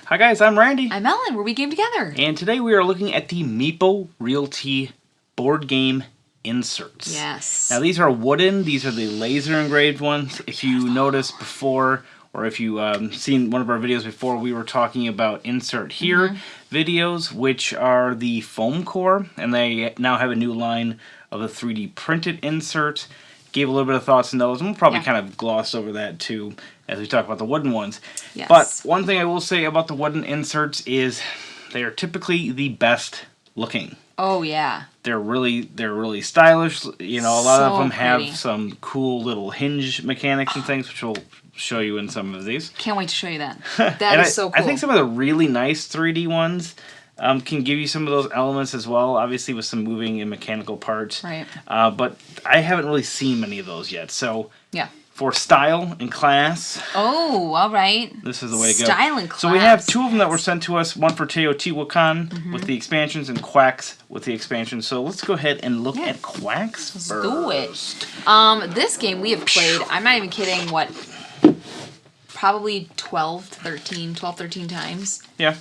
Hi guys, I'm Randy. I'm Ellen, where we game together. And today we are looking at the Meeple Realty board game inserts. Yes. Now these are wooden, these are the laser engraved ones. If you noticed before, or if you seen one of our videos before, we were talking about insert here videos, which are the foam core, and they now have a new line of the 3D printed inserts. Gave a little bit of thoughts on those, and we'll probably kind of gloss over that too as we talk about the wooden ones. Yes. But one thing I will say about the wooden inserts is they are typically the best looking. Oh yeah. They're really stylish. You know, a lot of them pretty. have some cool little hinge mechanics and things, which we'll show you in some of these. Can't wait to show you that. That is so cool. I think some of the really nice 3D ones can give you some of those elements as well, obviously with some moving and mechanical parts. Right. But I haven't really seen many of those yet. So yeah. For style and class. Oh, all right. This is the way to go. Style and class. So we have two of them that were sent to us, one for Teotihuacan with the expansions and Quacks with the expansions. So let's go ahead and look at Quacks Let's first. do it. This game we have played, I'm not even kidding, what, probably 12, 13 times. Yeah.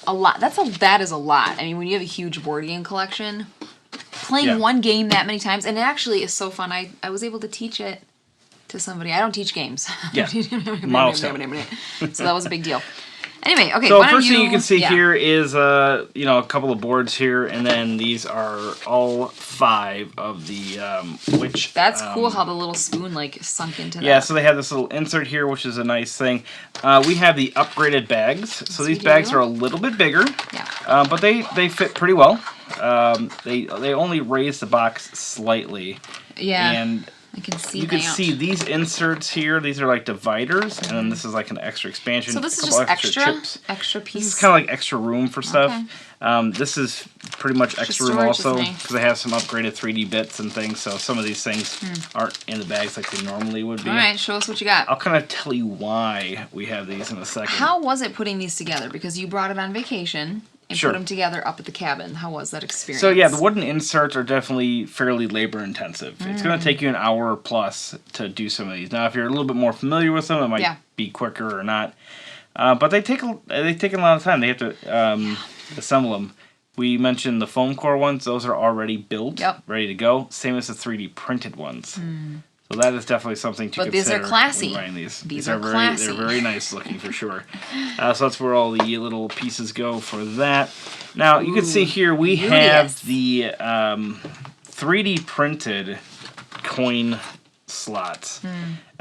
A lot. That is a lot. I mean, when you have a huge board game collection, playing one game that many times, and it actually is so fun. I was able to teach it to somebody. I don't teach games. Yeah. Milestone. So that was a big deal. Anyway, okay. So first thing you can see here is you know, a couple of boards here, and then these are all 5 of the witch. That's cool how the little spoon like sunk into that. Yeah, so they have this little insert here, which is a nice thing. We have the upgraded bags. So these bags are a little bit bigger, but they fit pretty well. They only raise the box slightly. Yeah. And I can see you can see these inserts here. These are like dividers, and then this is like an extra expansion. So this is just extra pieces. This is kind of like extra room for stuff. Okay. This is pretty much extra room also because they have some upgraded 3D bits and things. So some of these things aren't in the bags like they normally would be. All right, show us what you got. I'll kind of tell you why we have these in a second. How was it putting these together? Because you brought it on vacation. And put them together up at the cabin. How was that experience? So yeah, the wooden inserts are definitely fairly labor intensive. It's going to take you an hour plus to do some of these. Now, if you're a little bit more familiar with them, it might be quicker or not. But they take a lot of time. They have to assemble them. We mentioned the foam core ones; those are already built, ready to go. Same as the 3D printed ones. So that is definitely something to consider. But these are classy. These are classy. They're very nice looking for sure. So that's where all the little pieces go for that. Now you can see here we have the 3D printed coin slots.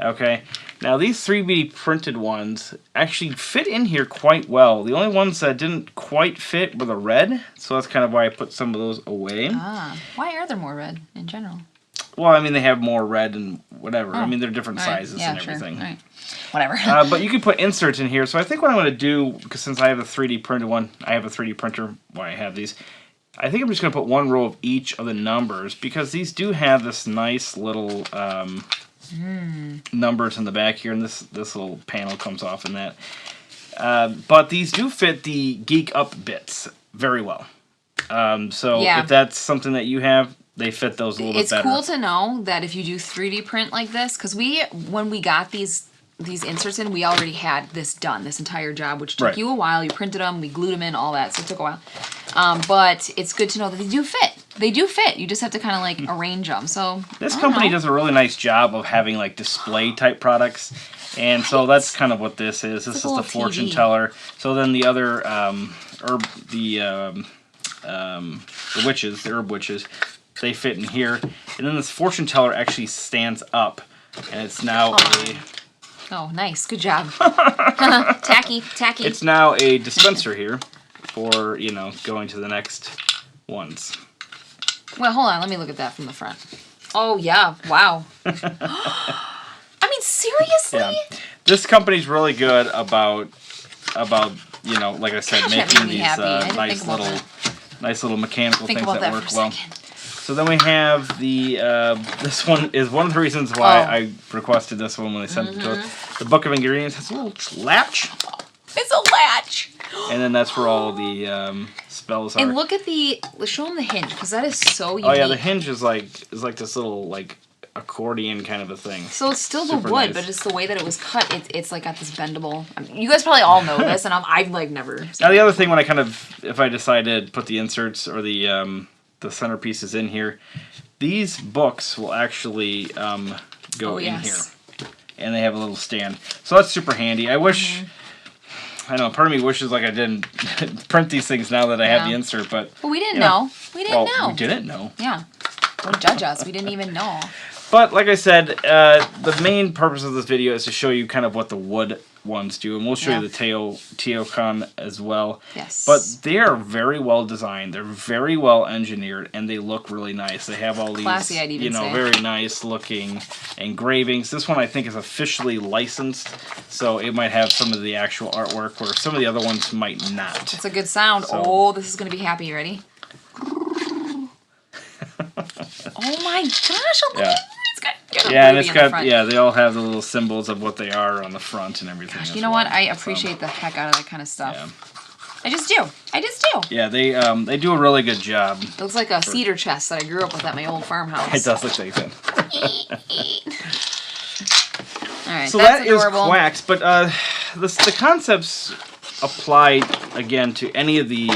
Okay. Now these 3D printed ones actually fit in here quite well. The only ones that didn't quite fit were the red, so that's kind of why I put some of those away. Why are there more red in general? Well, I mean, they have more red and whatever. I mean, they're different sizes and everything. Sure. Whatever. But you can put inserts in here. So I think what I'm going to do, because since I have a 3D printed one, I have a 3D printer, why I have these. I think I'm just going to put one row of each of the numbers, because these do have this nice little numbers in the back here, and this little panel comes off in that. But these do fit the Geek Up bits very well. So if that's something that you have, they fit those a little bit better. It's cool to know that if you do 3D print like this, because when we got these inserts in, we already had this done, this entire job, which took you a while. You printed them, we glued them in, all that, so it took a while. But it's good to know that they do fit. They do fit. You just have to kind of like arrange them. So this company does a really nice job of having like display type products. And so that's kind of what this is. This is the fortune teller. So then the other the witches, the herb witches, they fit in here. And then this fortune teller actually stands up, and it's now Oh, nice. Good job. Tacky. It's now a dispenser here for, you know, going to the next ones. Well, hold on. Let me look at that from the front. Oh, yeah. Wow. I mean, seriously? Yeah. This company's really good about you know, like I said, making these nice little mechanical things that work well. So then we have the, this one is one of the reasons why I requested this one when they sent it to us. The book of ingredients has a little latch. It's a latch! And then that's where all the spells are. And look at show them the hinge, because that is so unique. Oh yeah, the hinge is like this little, like, accordion kind of a thing. So it's still Super the wood, nice. but it's the way that it was cut. It's like got this bendable. I mean, you guys probably all know this, and I've like never. Now the other thing when if I decide to put the inserts or the centerpieces in here, these books will actually go in here, and they have a little stand. So that's super handy. I wish. I know, part of me wishes like I didn't print these things now that I have the insert, but we didn't know. We didn't know. We didn't know. Yeah. Don't judge us. We didn't even know. But like I said, the main purpose of this video is to show you kind of what the wood ones do, and we'll show you the Teocon as well. Yes. But they are very well designed. They're very well engineered, and they look really nice. They have all these, classy, I'd even say. very nice looking engravings. This one I think is officially licensed, so it might have some of the actual artwork, where some of the other ones might not. It's a good sound. So, oh, this is gonna be happy. You ready? Oh my gosh! They all have the little symbols of what they are on the front and everything. Gosh, you know what? I appreciate the heck out of that kind of stuff. Yeah. I just do. Yeah, they do a really good job. It looks like a cedar chest that I grew up with at my old farmhouse. It does look like that. All right, so that's that adorable. is Quacks, but the concepts apply again to any of the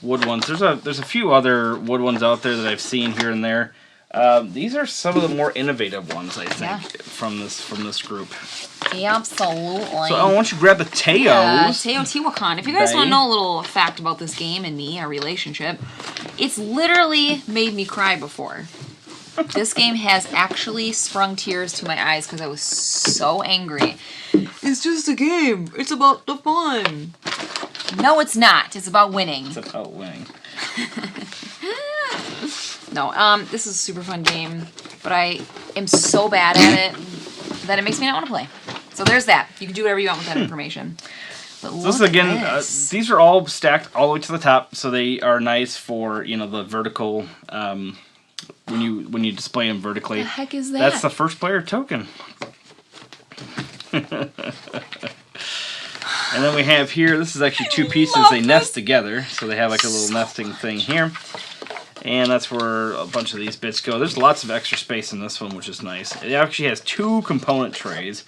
wood ones. There's a few other wood ones out there that I've seen here and there. These are some of the more innovative ones, I think, from this group. Absolutely. So why don't you grab the Teos? Teotihuacan. If you guys want to know a little fact about this game and me, our relationship, it's literally made me cry before. This game has actually sprung tears to my eyes because I was so angry. It's just a game. It's about the fun. No, it's not. It's about winning. It's about winning. No, this is a super fun game, but I am so bad at it that it makes me not want to play. So there's that. You can do whatever you want with that information. But so this is again, these are all stacked all the way to the top, so they are nice for the vertical. When you display them vertically. What the heck is that? That's the first player token. And then we have here. This is actually two pieces. They nest together, so they have like a little nesting thing here. And that's where a bunch of these bits go. There's lots of extra space in this one, which is nice. It actually has two component trays,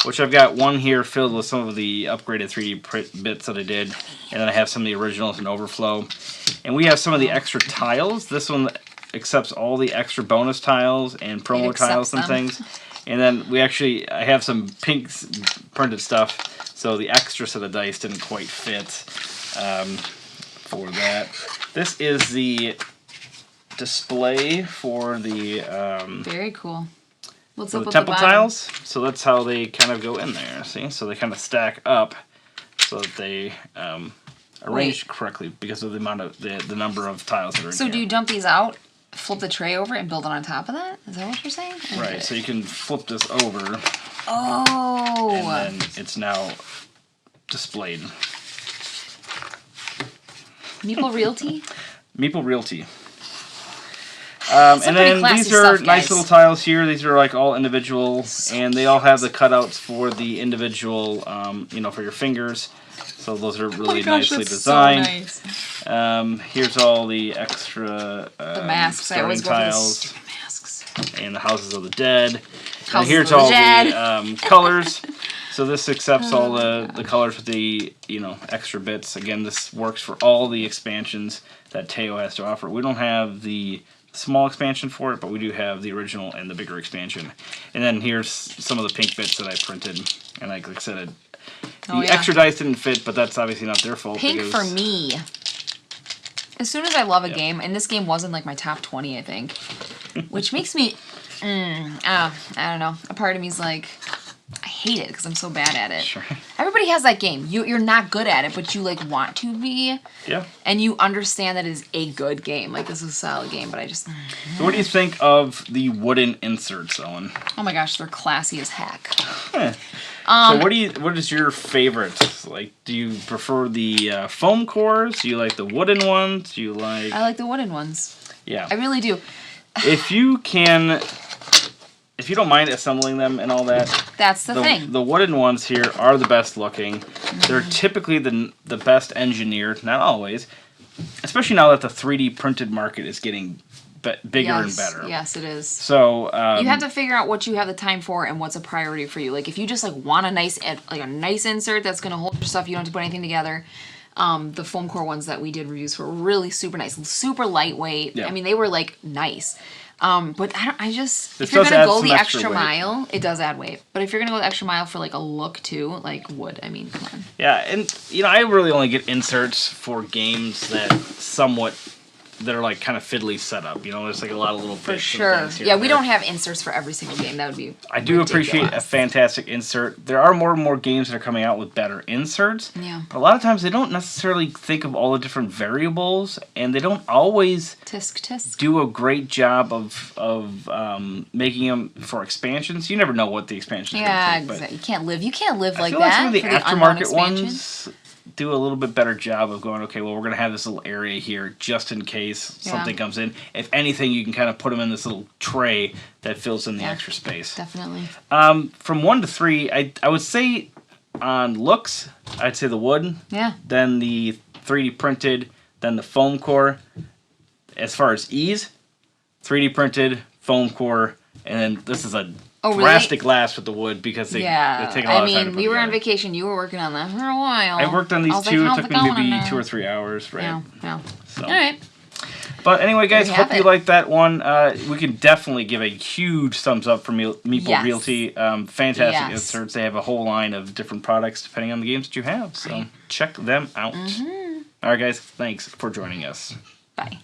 which I've got one here filled with some of the upgraded 3D print bits that I did, and then I have some of the originals in overflow. And we have some of the extra tiles. This one accepts all the extra bonus tiles and promo tiles and things. And then I have some pink printed stuff, so the extra set of dice didn't quite fit for that. This is the display for the very cool. What's for up the with temple the bottom? tiles. So that's how they kind of go in there. See, so they kind of stack up so that they arranged correctly because of the amount of the number of tiles that are in So here. do you dump these out, flip the tray over, and build it on top of that? Is that what you're saying? Right. So you can flip this over. Oh. And then it's now displayed. Meeple Realty. Meeple Realty. And then these are nice little tiles here. These are like all individual, and they all have the cutouts for the individual, for your fingers. So those are really nicely designed. So nice. Here's all the extra the masks. I always go for the stupid masks. And the Houses of the Dead. And here's all the colors. So this accepts all the colors with the extra bits. Again, this works for all the expansions that Teo has to offer. We don't have the small expansion for it, but we do have the original and the bigger expansion. And then here's some of the pink bits that I printed. And like I said, the extra dice didn't fit, but that's obviously not their fault. Pink for me. As soon as I love a game, and this game wasn't like my top 20, I think, which makes me, I don't know. A part of me's like, I hate it because I'm so bad at it. Sure. Everybody has that game. You're not good at it, but you like want to be. Yeah. And you understand that it is a good game. Like this is a solid game, but I just. So what do you think of the wooden inserts, Owen? Oh my gosh, they're classy as heck. So what is your favorite? Like, do you prefer the foam cores? Do you like the wooden ones? Do you like? I like the wooden ones. Yeah. I really do. If you don't mind assembling them and all that, that's the thing. The wooden ones here are the best looking. They're typically the best engineered, not always. Especially now that the 3D printed market is getting bigger and better. Yes, it is. So you have to figure out what you have the time for and what's a priority for you. Like if you just like want a nice insert that's gonna hold your stuff, you don't have to put anything together. The foam core ones that we did reviews for were really super nice, super lightweight. Yeah. I mean, they were like nice. But if does you're gonna add go some the extra extra weight. mile, it does add weight. But if you're gonna go the extra mile for like a look too, like wood, I mean, come on. Yeah, and I really only get inserts for games that are like kind of fiddly set up. There's like a lot of little bits. For sure. And things here Yeah, and we there. don't have inserts for every single game. That would be I do appreciate a ridiculous. fantastic insert. There are more and more games that are coming out with better inserts. Yeah. But a lot of times they don't necessarily think of all the different variables, and they don't always tisk. do a great job of making them for expansions. You never know what the expansion is Yeah, going to take. exactly. You can't live I like feel that. some of the for the unknown aftermarket expansion. ones do a little bit better job of going, okay, well, we're going to have this little area here just in case something comes in. If anything, you can kind of put them in this little tray that fills in the extra space. Definitely. From 1 to 3, I would say on looks, I'd say the wood. Yeah. Then the 3D printed, then the foam core. As far as ease, 3D printed, foam core, and then this is a drastic last with the wood because they take a lot of time to put we were on together. vacation. You were working on that for a while. I worked on these was two. like, It "How's took me going maybe in there?" 2 or 3 hours, right? Yeah. So. All right. But anyway, guys, There you hope have you it. like that one. We can definitely give a huge thumbs up for Meeple Yes. Realty. Fantastic Yes. inserts. They have a whole line of different products depending on the games that you have. So check them out. All right, guys. Thanks for joining us. Bye.